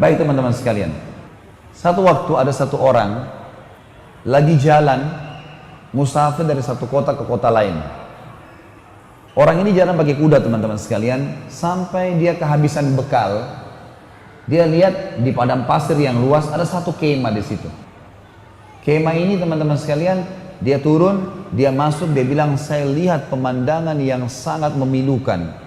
Baik teman-teman sekalian, satu waktu ada satu orang lagi jalan musafir dari satu kota ke kota lain. Orang ini jalan pakai kuda teman-teman sekalian, sampai dia kehabisan bekal. Dia lihat di padang pasir yang luas ada satu kemah di situ. Kemah ini teman-teman sekalian, dia turun, dia masuk, dia bilang, saya lihat pemandangan yang sangat memilukan.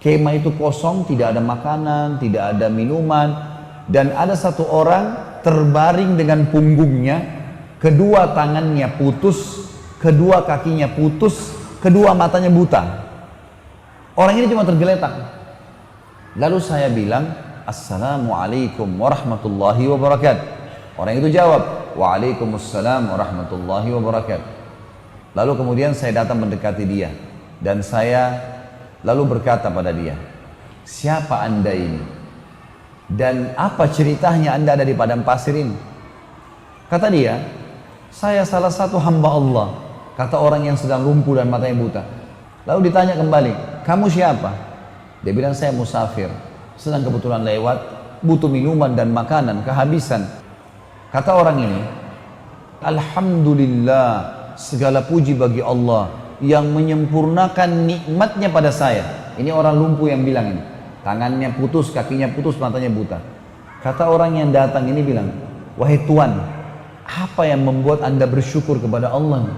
Kemah itu kosong, tidak ada makanan, tidak ada minuman, dan ada satu orang terbaring dengan punggungnya, kedua tangannya putus, kedua kakinya putus, kedua matanya buta. Orang ini cuma tergeletak. Lalu saya bilang, Assalamualaikum warahmatullahi wabarakatuh. Orang itu jawab, Waalaikumsalam warahmatullahi wabarakatuh. Lalu kemudian saya datang mendekati dia, dan saya lalu berkata pada dia, siapa anda ini? Dan apa ceritanya anda ada di padang pasir ini? Kata dia, saya salah satu hamba Allah, kata orang yang sedang lumpuh dan matanya buta. Lalu ditanya kembali, kamu siapa? Dia bilang, saya musafir, sedang kebetulan lewat, butuh minuman dan makanan, kehabisan. Kata orang ini, Alhamdulillah, segala puji bagi Allah yang menyempurnakan nikmatnya pada saya. Ini orang lumpuh yang bilang ini, tangannya putus, kakinya putus, matanya buta. Kata orang yang datang ini bilang, wahai Tuan, apa yang membuat anda bersyukur kepada Allah?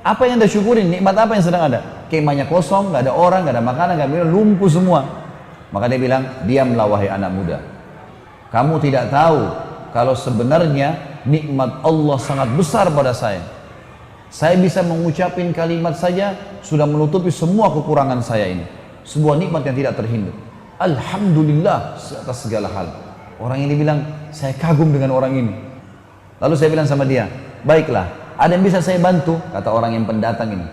Apa yang anda syukurin? Nikmat apa yang sedang ada? Kemahnya kosong, gak ada orang, gak ada makanan, gak ada minum, lumpuh semua. Maka dia bilang, diamlah wahai anak muda. Kamu tidak tahu kalau sebenarnya nikmat Allah sangat besar pada saya. Saya bisa mengucapin kalimat saja sudah menutupi semua kekurangan saya ini. Sebuah nikmat yang tidak terhingga. Alhamdulillah atas segala hal. Orang ini bilang, saya kagum dengan orang ini. Lalu saya bilang sama dia, baiklah, ada yang bisa saya bantu? Kata orang yang pendatang ini.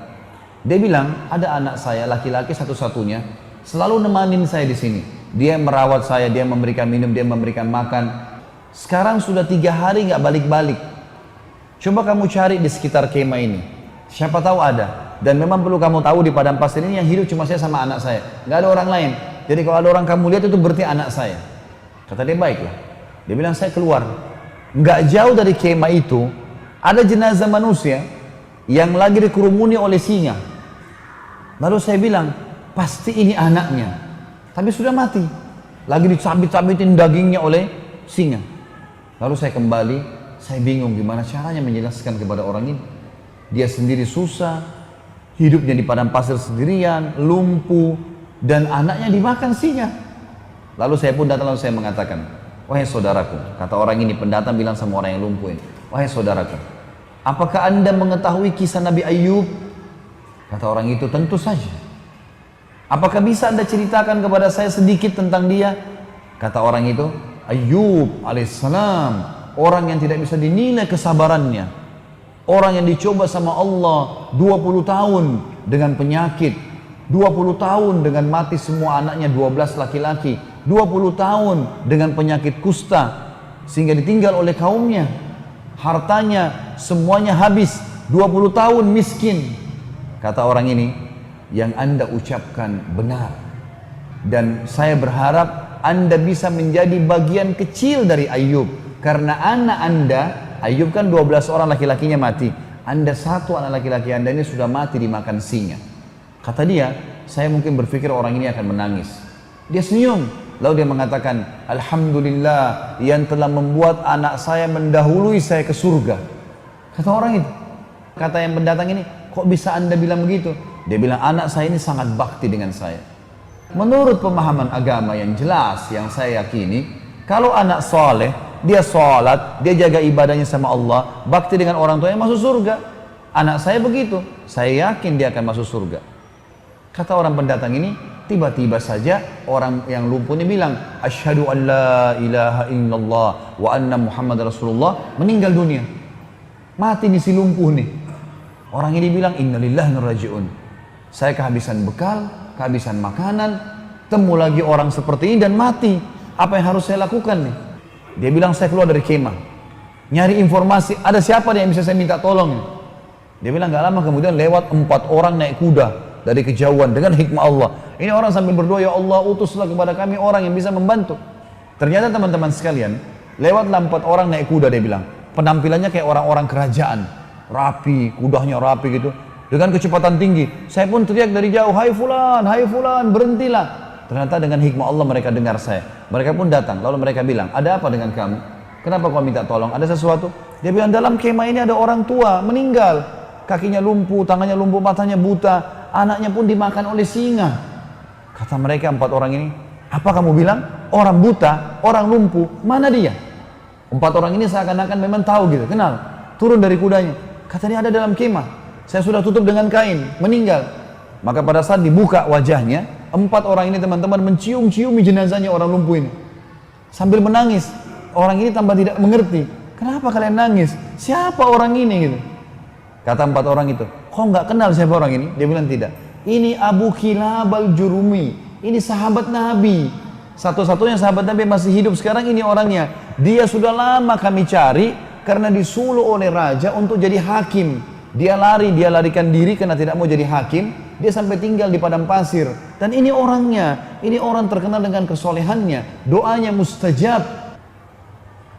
Dia bilang, ada anak saya laki-laki satu-satunya, selalu nemanin saya di sini. Dia merawat saya, dia memberikan minum, dia memberikan makan. Sekarang sudah 3 hari nggak balik-balik. Coba kamu cari di sekitar kemah ini. Siapa tahu ada. Dan memang perlu kamu tahu di padang pasir ini yang hidup cuma saya sama anak saya. Nggak ada orang lain. Jadi kalau ada orang kamu lihat itu berarti anak saya. Kata dia, baiklah. Dia bilang, saya keluar. Nggak jauh dari kemah itu, ada jenazah manusia yang lagi dikerumuni oleh singa. Lalu saya bilang, pasti ini anaknya. Tapi sudah mati. Lagi dicabit-cabitin dagingnya oleh singa. Lalu saya kembali, saya bingung gimana caranya menjelaskan kepada orang ini. Dia sendiri susah. Hidupnya di padang pasir sendirian, lumpuh, dan anaknya dimakan singa. Lalu saya pun datang, lalu saya mengatakan, wahai saudaraku, kata orang ini, pendatang bilang sama orang yang lumpuh ini, wahai saudaraku, apakah anda mengetahui kisah Nabi Ayub? Kata orang itu, tentu saja. Apakah bisa anda ceritakan kepada saya sedikit tentang dia? Kata orang itu, Ayub alaihissalam, orang yang tidak bisa dinilai kesabarannya. Orang yang dicoba sama Allah 20 tahun dengan penyakit, 20 tahun dengan mati semua anaknya 12 laki-laki, 20 tahun dengan penyakit kusta sehingga ditinggal oleh kaumnya, hartanya semuanya habis, 20 tahun miskin. Kata orang ini, yang anda ucapkan benar, dan saya berharap anda bisa menjadi bagian kecil dari Ayub, karena anak anda, Ayub kan 12 orang laki-lakinya mati. Anda satu anak laki-laki anda ini sudah mati dimakan singa. Kata dia, saya mungkin berpikir orang ini akan menangis. Dia senyum. Lalu dia mengatakan, Alhamdulillah yang telah membuat anak saya mendahului saya ke surga. Kata orang itu. Kata yang pendatang ini, kok bisa anda bilang begitu? Dia bilang, anak saya ini sangat bakti dengan saya. Menurut pemahaman agama yang jelas, yang saya yakini, kalau anak soleh, dia sholat, dia jaga ibadahnya sama Allah, bakti dengan orang tuanya, masuk surga. Anak saya begitu, saya yakin dia akan masuk surga. Kata orang pendatang ini, tiba-tiba saja orang yang lumpuh ini bilang, asyhadu an la ilaha illallah wa anna Muhammad Rasulullah, meninggal dunia. Mati nih si lumpuh nih. Orang ini bilang, innalillahi wa inna ilaihi raji'un. Saya kehabisan bekal, kehabisan makanan, temu lagi orang seperti ini dan mati. Apa yang harus saya lakukan nih? Dia bilang, saya keluar dari kemah, nyari informasi, ada siapa yang bisa saya minta tolong. Dia bilang, gak lama kemudian lewat 4 orang naik kuda dari kejauhan dengan hikmah Allah. Ini orang sambil berdoa, ya Allah utuslah kepada kami orang yang bisa membantu. Ternyata teman-teman sekalian, lewatlah 4 orang naik kuda, dia bilang. Penampilannya kayak orang-orang kerajaan, rapi, kudanya rapi gitu, dengan kecepatan tinggi. Saya pun teriak dari jauh, hai fulan, berhentilah. Ternyata dengan hikmah Allah mereka dengar saya. Mereka pun datang, lalu mereka bilang, ada apa dengan kamu? Kenapa kau minta tolong? Ada sesuatu? Dia bilang, dalam kemah ini ada orang tua, meninggal. Kakinya lumpuh, tangannya lumpuh, matanya buta, anaknya pun dimakan oleh singa. Kata mereka 4 orang ini, apa kamu bilang? Orang buta, orang lumpuh, mana dia? 4 orang ini seakan-akan memang tahu gitu, kenal. Turun dari kudanya, katanya ada dalam kemah. Saya sudah tutup dengan kain, meninggal. Maka pada saat dibuka wajahnya, 4 orang ini teman-teman mencium-ciumi jenazahnya orang lumpuh ini. Sambil menangis. Orang ini tambah tidak mengerti. Kenapa kalian nangis? Siapa orang ini gitu? Kata 4 orang itu, kok nggak kenal siapa orang ini? Dia bilang tidak. Ini Abu Kilab al-Jurumi. Ini sahabat Nabi. Satu-satunya sahabat Nabi masih hidup sekarang, ini orangnya. Dia sudah lama kami cari karena disuruh oleh raja untuk jadi hakim. Dia larikan diri karena tidak mau jadi hakim. Dia sampai tinggal di padang pasir. Dan ini orangnya, ini orang terkenal dengan kesolehannya, doanya mustajab.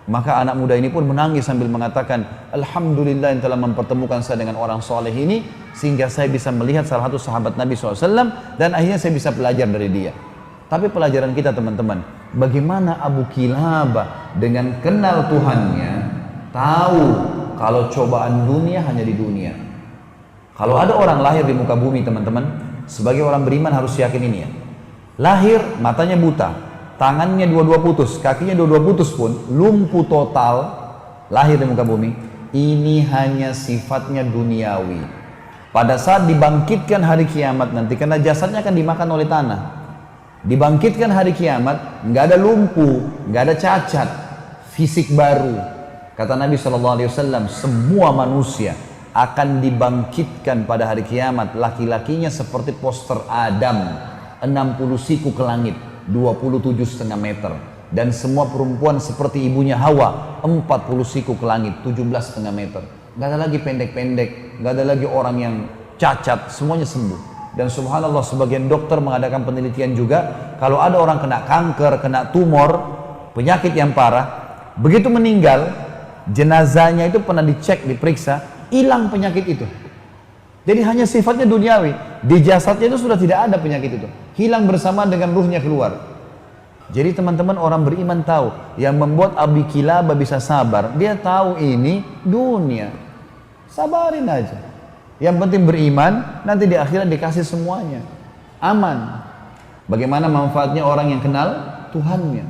Maka anak muda ini pun menangis sambil mengatakan, Alhamdulillah yang telah mempertemukan saya dengan orang soleh ini, sehingga saya bisa melihat salah satu sahabat Nabi SAW, dan akhirnya saya bisa belajar dari dia. Tapi pelajaran kita teman-teman, bagaimana Abu Kilabah dengan kenal Tuhannya, tahu kalau cobaan dunia hanya di dunia. Kalau ada orang lahir di muka bumi teman-teman, sebagai orang beriman harus yakin ini ya. Lahir matanya buta, tangannya dua-dua putus, kakinya dua-dua putus pun, lumpuh total, lahir di muka bumi, ini hanya sifatnya duniawi. Pada saat dibangkitkan hari kiamat nanti, karena jasadnya akan dimakan oleh tanah, dibangkitkan hari kiamat, nggak ada lumpuh, nggak ada cacat, fisik baru. Kata Nabi SAW, semua manusia akan dibangkitkan pada hari kiamat, laki-lakinya seperti poster Adam, 60 siku ke langit, 27,5 meter, dan semua perempuan seperti ibunya Hawa, 40 siku ke langit, 17,5 meter. Nggak ada lagi pendek-pendek, nggak ada lagi orang yang cacat, semuanya sembuh. Dan subhanallah sebagian dokter mengadakan penelitian juga, kalau ada orang kena kanker, kena tumor, penyakit yang parah, begitu meninggal, jenazahnya itu pernah dicek, diperiksa, hilang penyakit itu. Jadi hanya sifatnya duniawi, di jasadnya itu sudah tidak ada penyakit itu, hilang bersamaan dengan ruhnya keluar. Jadi teman-teman orang beriman tahu, yang membuat Abu Kilabah bisa sabar, dia tahu ini dunia, sabarin aja. Yang penting beriman, nanti di akhirat dikasih semuanya. Aman. Bagaimana manfaatnya orang yang kenal Tuhannya?